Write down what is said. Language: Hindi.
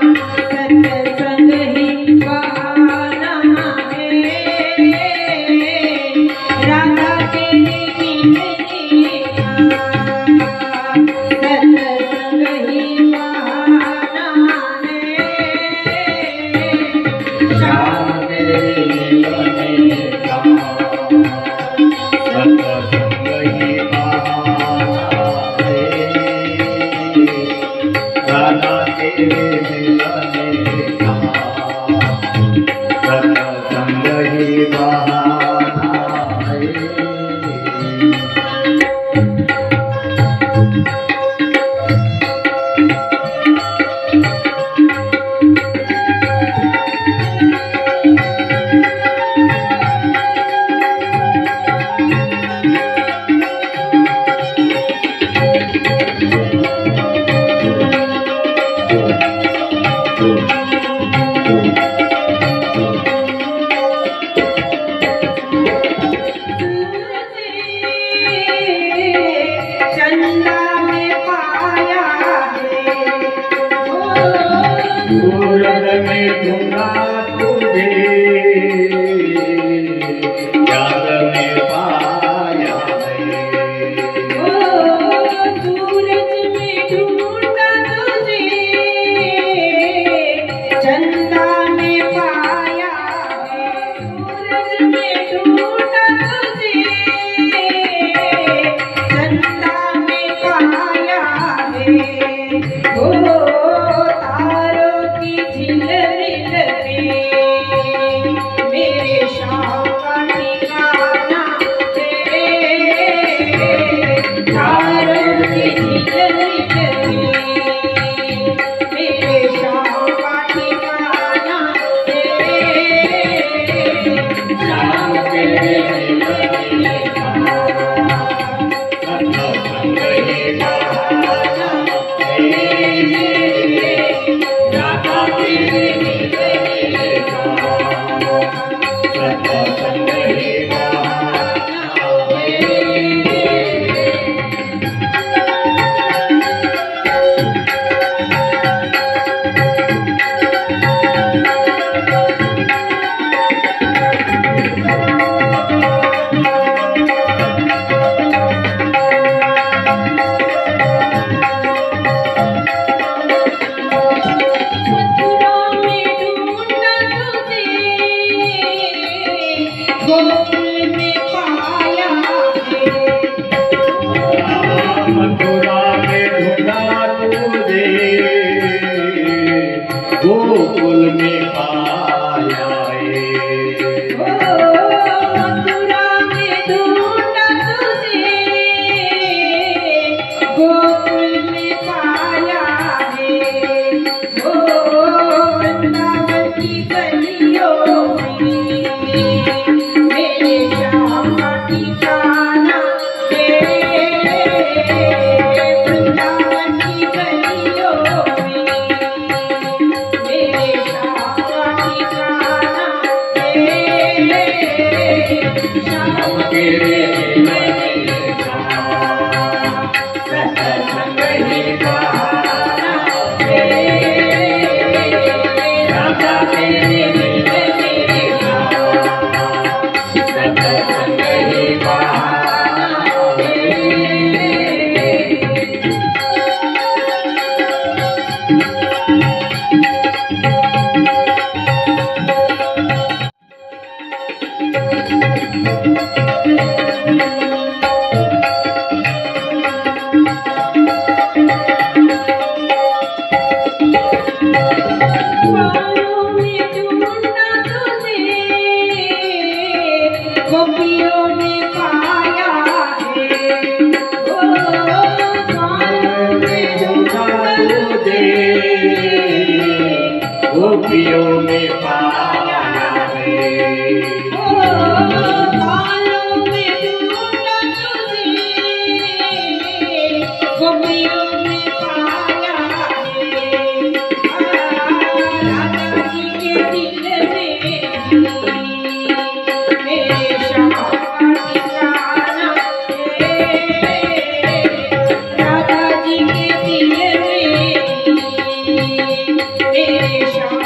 सत्संग ही बहाना है, राधा के मिलने का सत्संग ही बहाना है, श्याम तेरे मिलने का सत्संग ही बहाना है, राधा तेरे मिलने का सत्संग ही बहाना है। सूरज में ढूंढा तुझे, चांद में पाया है। सूरज में ढूंढा तुझे, चंदा में पाया है। सूरज में ढूंढा तुझे, चंदा में पाया है। तारों की झिलमिल में मेरे शाम का ठिकाना है। तारों की झिलमिल में मेरे शाम का ठिकाना है। श्याम तेरे मिलने का सत्संग ही बहाना है, राधा तेरे मिलने का सत्संग ही बहाना है। मथुरा में ढूंढा तुझे, गोकुल में पाया है। मथुरा में ढूंढा तुझे, गोकुल में पाया है। मथुरा में ढूंढा तुझे, गोकुल में पाया है। वृंदावन की गलियों में मेरे श्याम का ठिकाना है। वृंदावन की गलियों में मेरे श्याम का ठिकाना है। श्याम तेरे मिलने का सत्संग ही बहाना है, राधा तेरे मिलने का सत्संग ही बहाना है। बालों में ढूंढा तुझे, गोपियों में पाया है। बालों में ढूंढा तुझे, गोपियों में पाया है। बालों में ढूंढा तुझे, गोपियों में पाया है। राधा जी के दिल में मेरे श्याम का ठिकाना है। राधा जी के दिल में मेरे श्याम